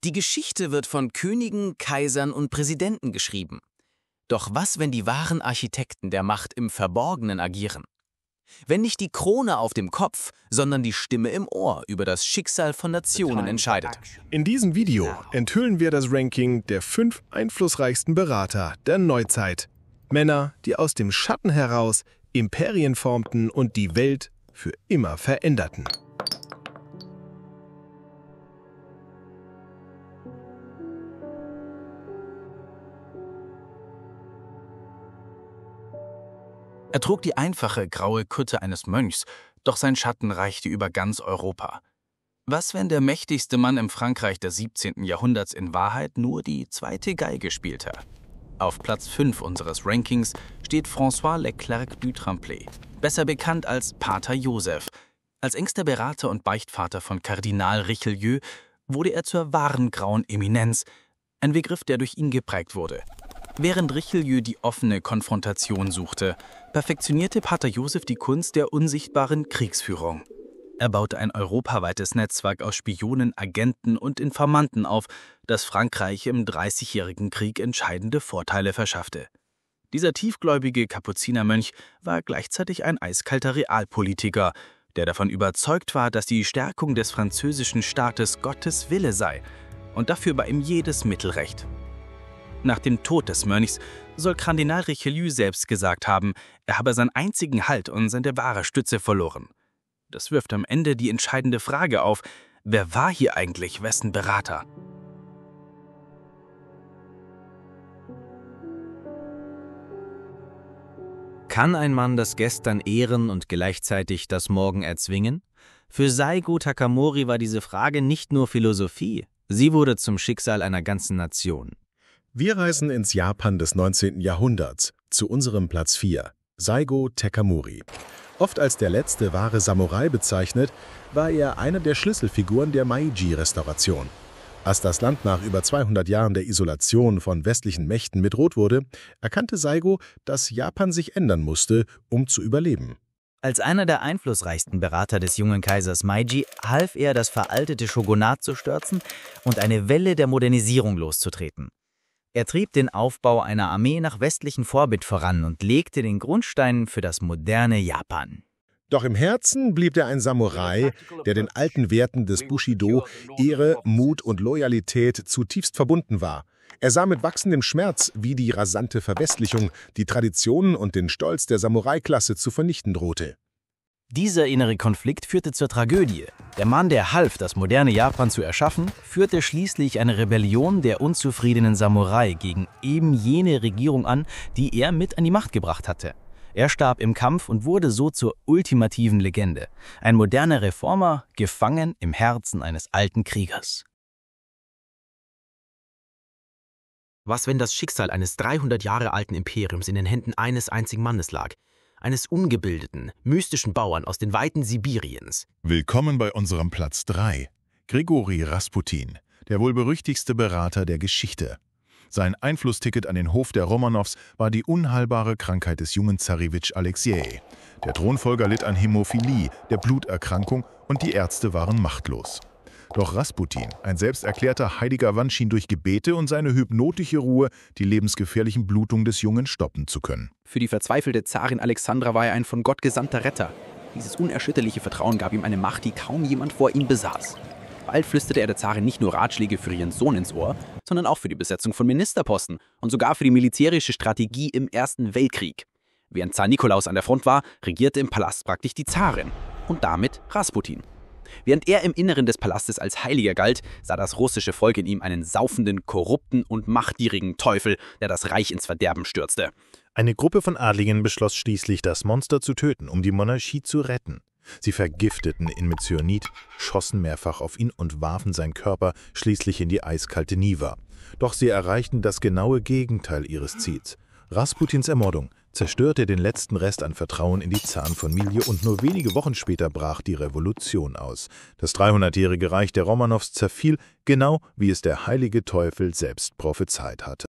Die Geschichte wird von Königen, Kaisern und Präsidenten geschrieben. Doch was, wenn die wahren Architekten der Macht im Verborgenen agieren? Wenn nicht die Krone auf dem Kopf, sondern die Stimme im Ohr über das Schicksal von Nationen entscheidet. In diesem Video enthüllen wir das Ranking der 5 einflussreichsten Berater der Neuzeit. Männer, die aus dem Schatten heraus Imperien formten und die Welt für immer veränderten. Er trug die einfache graue Kutte eines Mönchs, doch sein Schatten reichte über ganz Europa. Was, wenn der mächtigste Mann im Frankreich des 17. Jahrhunderts in Wahrheit nur die zweite Geige spielte? Auf Platz 5 unseres Rankings steht François Leclerc du Tremblay, besser bekannt als Pater Joseph. Als engster Berater und Beichtvater von Kardinal Richelieu wurde er zur wahren grauen Eminenz, ein Begriff, der durch ihn geprägt wurde. Während Richelieu die offene Konfrontation suchte, perfektionierte Pater Joseph die Kunst der unsichtbaren Kriegsführung. Er baute ein europaweites Netzwerk aus Spionen, Agenten und Informanten auf, das Frankreich im Dreißigjährigen Krieg entscheidende Vorteile verschaffte. Dieser tiefgläubige Kapuzinermönch war gleichzeitig ein eiskalter Realpolitiker, der davon überzeugt war, dass die Stärkung des französischen Staates Gottes Wille sei, und dafür war ihm jedes Mittel recht. Nach dem Tod des Mönchs soll Kardinal Richelieu selbst gesagt haben, er habe seinen einzigen Halt und seine wahre Stütze verloren. Das wirft am Ende die entscheidende Frage auf: Wer war hier eigentlich wessen Berater? Kann ein Mann das Gestern ehren und gleichzeitig das Morgen erzwingen? Für Saigo Takamori war diese Frage nicht nur Philosophie, sie wurde zum Schicksal einer ganzen Nation. Wir reisen ins Japan des 19. Jahrhunderts, zu unserem Platz 4, Saigo Takamori. Oft als der letzte wahre Samurai bezeichnet, war er eine der Schlüsselfiguren der Meiji-Restauration. Als das Land nach über 200 Jahren der Isolation von westlichen Mächten bedroht wurde, erkannte Saigo, dass Japan sich ändern musste, um zu überleben. Als einer der einflussreichsten Berater des jungen Kaisers Meiji half er, das veraltete Shogunat zu stürzen und eine Welle der Modernisierung loszutreten. Er trieb den Aufbau einer Armee nach westlichem Vorbild voran und legte den Grundstein für das moderne Japan. Doch im Herzen blieb er ein Samurai, der den alten Werten des Bushido, Ehre, Mut und Loyalität zutiefst verbunden war. Er sah mit wachsendem Schmerz, wie die rasante Verwestlichung die Traditionen und den Stolz der Samurai-Klasse zu vernichten drohte. Dieser innere Konflikt führte zur Tragödie. Der Mann, der half, das moderne Japan zu erschaffen, führte schließlich eine Rebellion der unzufriedenen Samurai gegen eben jene Regierung an, die er mit an die Macht gebracht hatte. Er starb im Kampf und wurde so zur ultimativen Legende. Ein moderner Reformer, gefangen im Herzen eines alten Kriegers. Was, wenn das Schicksal eines 300 Jahre alten Imperiums in den Händen eines einzigen Mannes lag? Eines ungebildeten, mystischen Bauern aus den Weiten Sibiriens. Willkommen bei unserem Platz 3, Grigori Rasputin, der wohl berüchtigste Berater der Geschichte. Sein Einflussticket an den Hof der Romanows war die unheilbare Krankheit des jungen Zarewitsch Alexei. Der Thronfolger litt an Hämophilie, der Bluterkrankung, und die Ärzte waren machtlos. Doch Rasputin, ein selbsterklärter heiliger Mann, schien durch Gebete und seine hypnotische Ruhe die lebensgefährlichen Blutungen des Jungen stoppen zu können. Für die verzweifelte Zarin Alexandra war er ein von Gott gesandter Retter. Dieses unerschütterliche Vertrauen gab ihm eine Macht, die kaum jemand vor ihm besaß. Bald flüsterte er der Zarin nicht nur Ratschläge für ihren Sohn ins Ohr, sondern auch für die Besetzung von Ministerposten und sogar für die militärische Strategie im Ersten Weltkrieg. Während Zar Nikolaus an der Front war, regierte im Palast praktisch die Zarin und damit Rasputin. Während er im Inneren des Palastes als Heiliger galt, sah das russische Volk in ihm einen saufenden, korrupten und machtgierigen Teufel, der das Reich ins Verderben stürzte. Eine Gruppe von Adligen beschloss schließlich, das Monster zu töten, um die Monarchie zu retten. Sie vergifteten ihn mit Cyanid, schossen mehrfach auf ihn und warfen seinen Körper schließlich in die eiskalte Niva. Doch sie erreichten das genaue Gegenteil ihres Ziels. Rasputins Ermordung zerstörte den letzten Rest an Vertrauen in die Zarenfamilie und nur wenige Wochen später brach die Revolution aus. Das 300-jährige Reich der Romanows zerfiel, genau wie es der heilige Teufel selbst prophezeit hatte.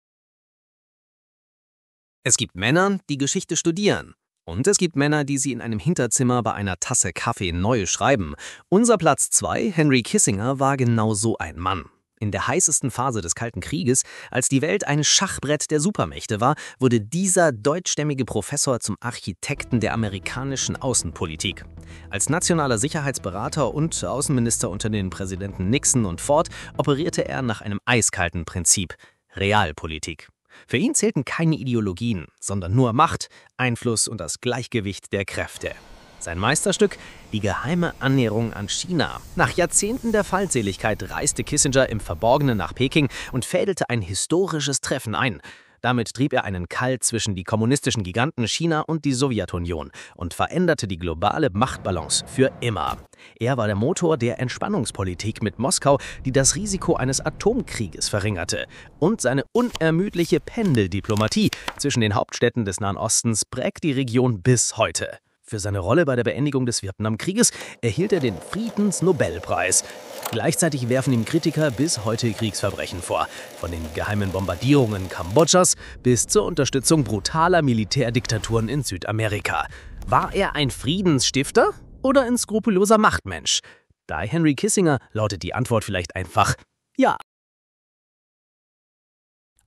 Es gibt Männer, die Geschichte studieren. Und es gibt Männer, die sie in einem Hinterzimmer bei einer Tasse Kaffee neu schreiben. Unser Platz 2, Henry Kissinger, war genau so ein Mann. In der heißesten Phase des Kalten Krieges, als die Welt ein Schachbrett der Supermächte war, wurde dieser deutschstämmige Professor zum Architekten der amerikanischen Außenpolitik. Als nationaler Sicherheitsberater und Außenminister unter den Präsidenten Nixon und Ford operierte er nach einem eiskalten Prinzip: Realpolitik. Für ihn zählten keine Ideologien, sondern nur Macht, Einfluss und das Gleichgewicht der Kräfte. Sein Meisterstück: die geheime Annäherung an China. Nach Jahrzehnten der Feindseligkeit reiste Kissinger im Verborgenen nach Peking und fädelte ein historisches Treffen ein. Damit trieb er einen Keil zwischen die kommunistischen Giganten China und die Sowjetunion und veränderte die globale Machtbalance für immer. Er war der Motor der Entspannungspolitik mit Moskau, die das Risiko eines Atomkrieges verringerte. Und seine unermüdliche Pendeldiplomatie zwischen den Hauptstädten des Nahen Ostens prägt die Region bis heute. Für seine Rolle bei der Beendigung des Vietnamkrieges erhielt er den Friedensnobelpreis. Gleichzeitig werfen ihm Kritiker bis heute Kriegsverbrechen vor. Von den geheimen Bombardierungen Kambodschas bis zur Unterstützung brutaler Militärdiktaturen in Südamerika. War er ein Friedensstifter oder ein skrupelloser Machtmensch? Bei Henry Kissinger lautet die Antwort vielleicht einfach ja.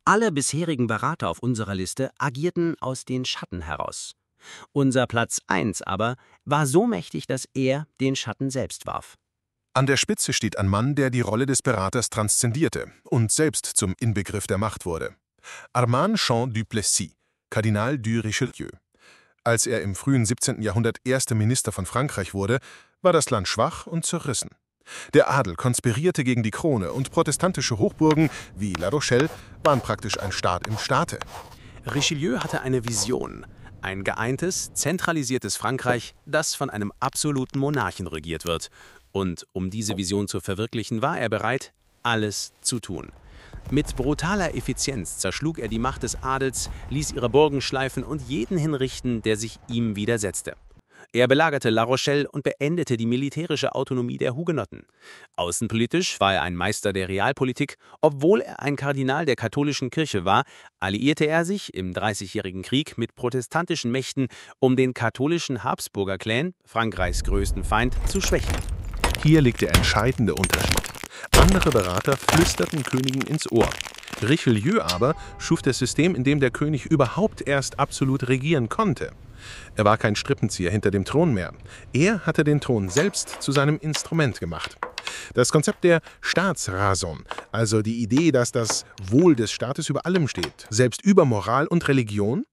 Alle bisherigen Berater auf unserer Liste agierten aus den Schatten heraus. Unser Platz 1 aber war so mächtig, dass er den Schatten selbst warf. An der Spitze steht ein Mann, der die Rolle des Beraters transzendierte und selbst zum Inbegriff der Macht wurde. Armand Jean du Plessis, Kardinal du Richelieu. Als er im frühen 17. Jahrhundert erster Minister von Frankreich wurde, war das Land schwach und zerrissen. Der Adel konspirierte gegen die Krone und protestantische Hochburgen wie La Rochelle waren praktisch ein Staat im Staate. Richelieu hatte eine Vision. Ein geeintes, zentralisiertes Frankreich, das von einem absoluten Monarchen regiert wird. Und um diese Vision zu verwirklichen, war er bereit, alles zu tun. Mit brutaler Effizienz zerschlug er die Macht des Adels, ließ ihre Burgen schleifen und jeden hinrichten, der sich ihm widersetzte. Er belagerte La Rochelle und beendete die militärische Autonomie der Hugenotten. Außenpolitisch war er ein Meister der Realpolitik. Obwohl er ein Kardinal der katholischen Kirche war, alliierte er sich im Dreißigjährigen Krieg mit protestantischen Mächten, um den katholischen Habsburger-Clan, Frankreichs größten Feind, zu schwächen. Hier liegt der entscheidende Unterschied. Andere Berater flüsterten Königen ins Ohr. Richelieu aber schuf das System, in dem der König überhaupt erst absolut regieren konnte. Er war kein Strippenzieher hinter dem Thron mehr. Er hatte den Thron selbst zu seinem Instrument gemacht. Das Konzept der Staatsräson, also die Idee, dass das Wohl des Staates über allem steht, selbst über Moral und Religion,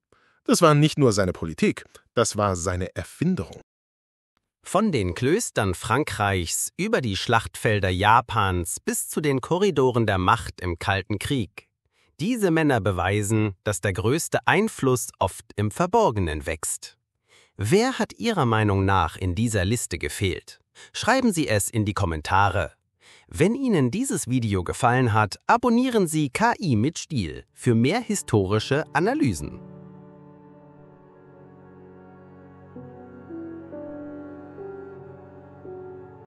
das war nicht nur seine Politik, das war seine Erfinderung. Von den Klöstern Frankreichs über die Schlachtfelder Japans bis zu den Korridoren der Macht im Kalten Krieg. Diese Männer beweisen, dass der größte Einfluss oft im Verborgenen wächst. Wer hat Ihrer Meinung nach in dieser Liste gefehlt? Schreiben Sie es in die Kommentare. Wenn Ihnen dieses Video gefallen hat, abonnieren Sie KI mit Stil für mehr historische Analysen.